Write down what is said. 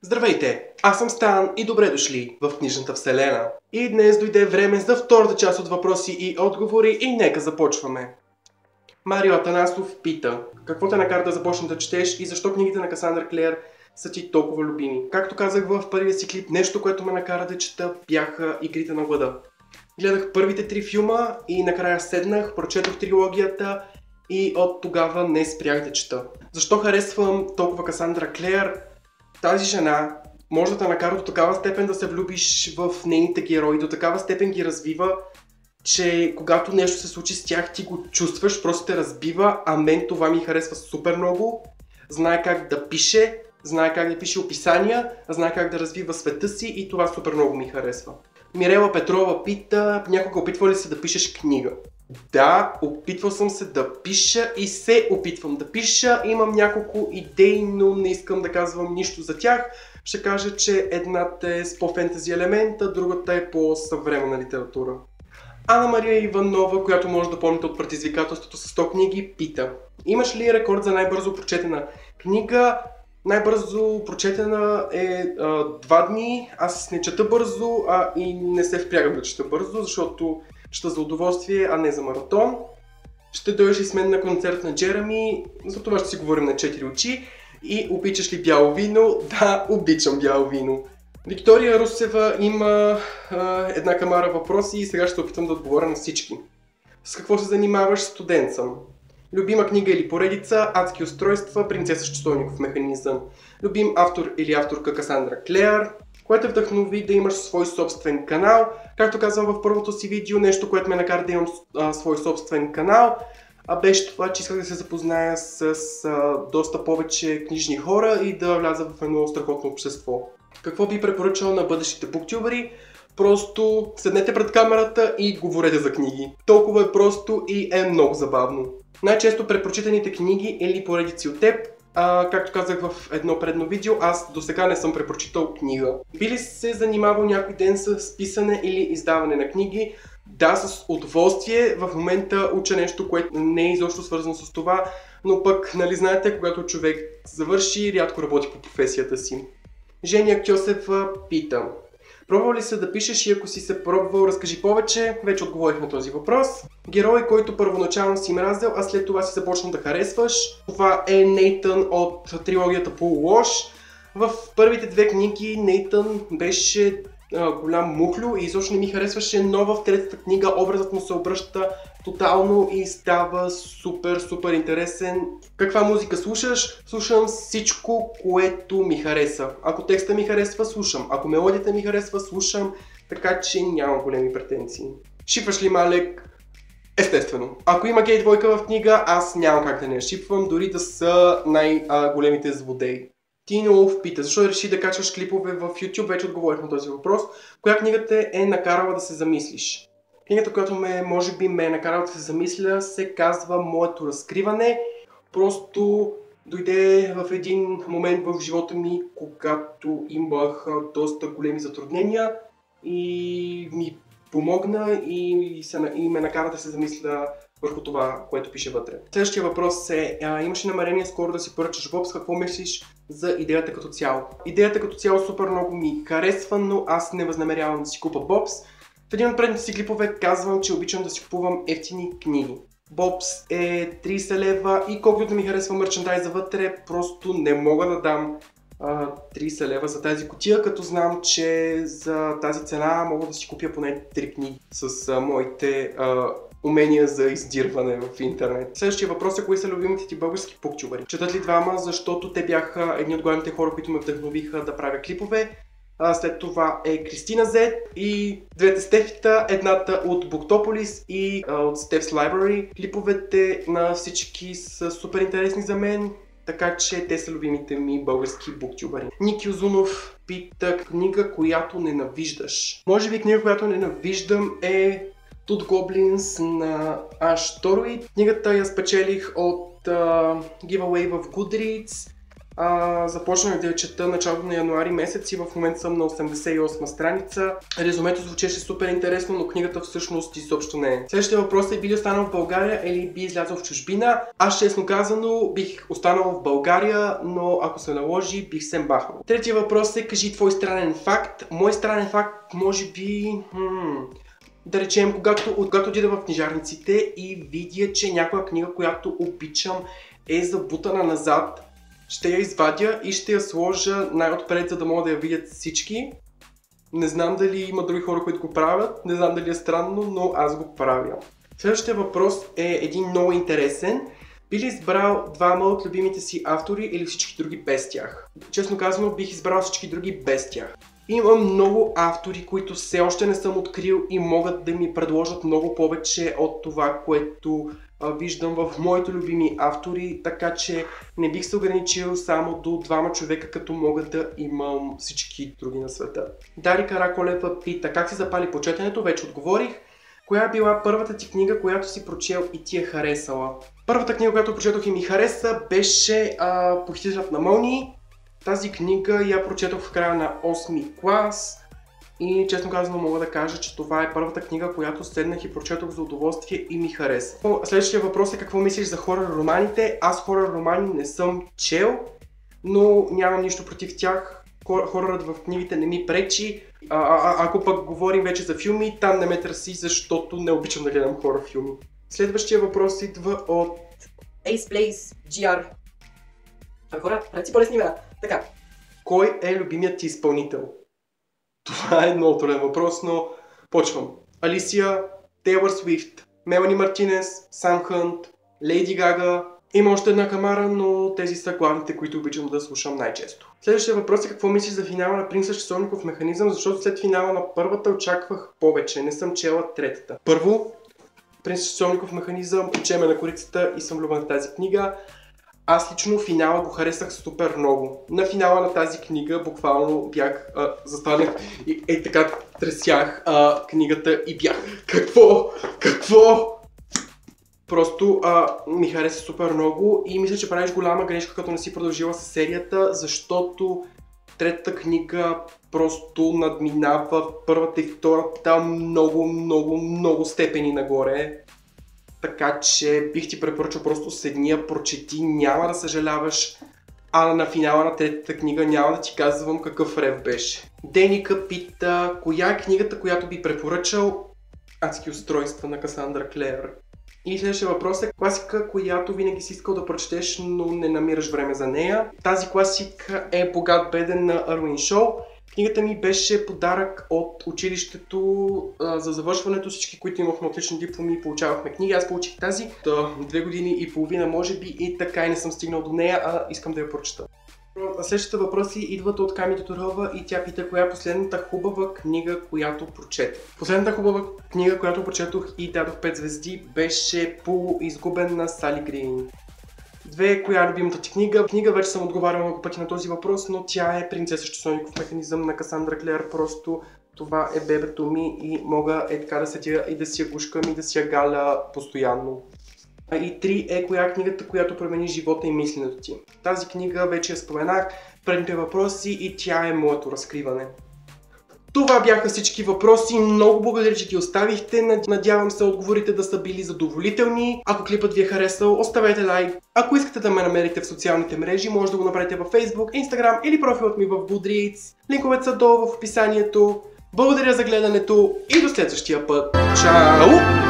Здравейте, аз съм Стан и добре дошли в книжната вселена. И днес дойде време за втората част от въпроси и отговори и нека започваме. Марио Атанасов пита: какво те накара да започнеш да четеш и защо книгите на Касандра Клеер са ти толкова любими? Както казах в първия си клип, нещо, което ме накара да чета, бяха Игрите на глада. Гледах първите 3 филма и накрая седнах, прочетох трилогията и от тогава не спрях да чета. Защо харесвам толкова Касандра Клеер? Тази жена може да те накара до такава степен да се влюбиш в нейните герои, до такава степен ги развива, че когато нещо се случи с тях, ти го чувстваш, просто те разбива, а мен това ми харесва супер много. Знае как да пише, знае как да пише описания, знае как да развива света си и това супер много ми харесва. Мирела Петрова пита: някога опитва ли се да пишеш книга? Да, опитвал съм се да пиша и се опитвам да пиша. Имам няколко идеи, но не искам да казвам нищо за тях. Ще кажа, че едната е с по-фентези елемента, другата е по-съвременна литература. Ана Мария Иванова, която може да помните от предизвикателството с 100 книги, пита: имаш ли рекорд за най-бързо прочетена книга? Най-бързо прочетена е 2 дни. Аз не чета бързо, и не се впрягам да чета бързо, защото чета за удоволствие, а не за маратон. Ще дойдеш и с мен на концерт на Джереми, за това ще си говорим на 4 очи. И обичаш ли бяло вино? Да, обичам бяло вино. Виктория Русева има една камара въпроси и сега ще се опитам да отговоря на всички. С какво се занимаваш? Студент съм. Любима книга или поредица: Адски устройства, Принцеса с часовников механизъм. Любим автор или авторка: Касандра Клеер. Което вдъхнови да имаш свой собствен канал? Както казвам в първото си видео, нещо, което ме накара да имам свой собствен канал, беше това, че исках да се запозная с доста повече книжни хора и да вляза в едно страхотно общество. Какво би препоръчал на бъдещите буктюбъри? Просто седнете пред камерата и говорете за книги. Толкова е просто и е много забавно. Най-често препрочитаните книги или поредици от теб? Както казах в едно предно видео, аз до сега не съм препрочитал книга. Би ли се занимавал някой ден с писане или издаване на книги? Да, с удоволствие. В момента уча нещо, което не е изобщо свързано с това, но пък, нали знаете, когато човек завърши, рядко работи по професията си. Женя Кьосева пита: пробвал ли се да пишеш и ако си се пробвал, разкажи повече? Вече отговорих на този въпрос. Герой, който първоначално си мразел, а след това си започна да харесваш. Това е Нейтън от трилогията Полулош. В първите 2 книги Нейтън беше голям мухлю и изобщо не ми харесваше, но в третата книга образът му се обръща тотално и става супер интересен. Каква музика слушаш? Слушам всичко, което ми хареса. Ако текста ми харесва, слушам. Ако мелодията ми харесва, слушам. Така че нямам големи претенции. Шипваш ли Малек? Естествено. Ако има гей двойка в книга, аз нямам как да не я шипвам, дори да са най-големите злодеи. Тинолов пита: защо реши да качваш клипове в YouTube? Вече отговорих на този въпрос. Коя книга те е накарала да се замислиш? Книгата, която може би ме е накарала да се замисля, се казва Моето разкриване. Просто дойде в един момент в живота ми, когато имах доста големи затруднения и ми помогна и ме накара да се замисля върху това, което пише вътре. Следващия въпрос е: имаш ли намерение скоро да си поръчаш Бобс? Какво мислиш за идеята като цяло? Идеята като цяло супер много ми харесва, но аз не възнамерявам да си купа Бобс. В един от предните си клипове казвам, че обичам да си купувам ефтини книги. Бобс е 30 лева и колкото да ми харесва мерчендайза вътре, просто не мога да дам 30 лева за тази кутия, като знам, че за тази цена мога да си купя поне 3 книги с моите умения за издирване в интернет. Следващия въпрос е: кои са любимите ти български буктюбъри? Четат ли двама, защото те бяха едни от главните хора, които ме вдъхновиха да правя клипове. След това е Кристина Зет и двете Стефита, едната от Буктополис и от Steph's Library. Клиповете на всички са супер интересни за мен, така че те са любимите ми български буктюбъри. Ники Озунов пита: книга, която ненавиждаш? Може би книга, която ненавиждам е Тут Гоблинс на Аш Торуит. Книгата я спечелих от giveaway в Goodreads Започнах да я чета началото на януари месец и в момента съм на 88 страница. Резюмето звучеше супер интересно, но книгата всъщност изобщо не е. Следващия въпрос е: би ли останал в България или би излязъл в чужбина? Аз честно казано бих останал в България, но ако се наложи, бих се бахнал. Третия въпрос е: кажи твой странен факт. Мой странен факт може би... Да речем, когато отида в книжарниците и видя, че някоя книга, която обичам, е забутана назад, ще я извадя и ще я сложа най-отпред, за да могат да я видят всички. Не знам дали има други хора, които го правят, не знам дали е странно, но аз го правя. Следващия въпрос е един много интересен. Би ли избрал двама от любимите си автори или всички други без тях? Честно казано, бих избрал всички други без тях. Имам много автори, които все още не съм открил и могат да ми предложат много повече от това, което виждам в моите любими автори, така че не бих се ограничил само до двама човека, като мога да имам всички други на света. Дари Караколева пита: как си запали по четенето? Вече отговорих. Коя е била първата ти книга, която си прочел и ти е харесала? Първата книга, която прочетох и ми хареса, беше Похитителят на мълнии. Тази книга я прочетох в края на 8-ми клас и честно казано мога да кажа, че това е първата книга, която седнах и прочетох за удоволствие и ми хареса. Следващия въпрос е: какво мислиш за хорър романите? Аз хорър романи не съм чел, но нямам нищо против тях. Хорърът в книгите не ми пречи. Ако пък говорим вече за филми, там не ме търси, защото не обичам да гледам хорър филми. Следващия въпрос идва от Ace Plays GR. Хора, правят си по-лесни имена. Така. Кой е любимият ти изпълнител? Това е много труден въпрос, но почвам. Алисия, Тейлър Свифт, Мелани Мартинес, Сам Хънт, Лейди Гага. Има още една камара, но тези са главните, които обичам да слушам най-често. Следващия въпрос е: какво мислиш за финала на Принц Часовников механизъм, защото след финала на първата очаквах повече. Не съм чела третата. Първо, Принц Часовников механизъм, Учеме на корицата и съм влюбен в тази книга. Аз лично финала го харесах супер много. На финала на тази книга буквално бях, застанах и така тресях книгата и бях: Какво? Просто ми хареса супер много и мисля, че правиш голяма грешка, като не си продължила с серията, защото третата книга просто надминава първата и втората много степени нагоре. Така че бих ти препоръчал просто седни я, прочети, няма да съжаляваш, а на финала на третата книга няма да ти казвам какъв рев беше. Деника пита: коя е книгата, която би препоръчал? Адски устройства на Касандра Клеер. И следващия въпрос е: класика, която винаги си искал да прочетеш, но не намираш време за нея. Тази класика е Богат беден на Ервин Шоу. Книгата ми беше подарък от училището за завършването. Всички, които имахме отлични дипломи, получавахме книги. Аз получих тази 2 години и половина може би и така и не съм стигнал до нея, а искам да я прочета. Следващите въпроси идват от Ками Тодорова и тя пита: коя е последната хубава книга, която прочетох? Последната хубава книга, която прочетох и дадох 5 звезди, беше Полуизгубен на Сали Грин. 2. Коя е любимата ти книга? Книга вече съм отговарял много пъти на този въпрос, но тя е Принцеса Часовников механизъм на Касандра Клеер. Просто това е бебето ми и мога така да седя и да си я гушкам и да си я галя постоянно. И 3. Е коя е книгата, която промени живота и мисленето ти? Тази книга вече я споменах в предните въпроси и тя е моето разкриване. Това бяха всички въпроси. Много благодаря, че ги оставихте. Надявам се отговорите да са били задоволителни. Ако клипът ви е харесал, оставете лайк. Ако искате да ме намерите в социалните мрежи, може да го направите във Facebook, Instagram или профилът ми в Goodreads. Линковете са долу в описанието. Благодаря за гледането и до следващия път. Чао!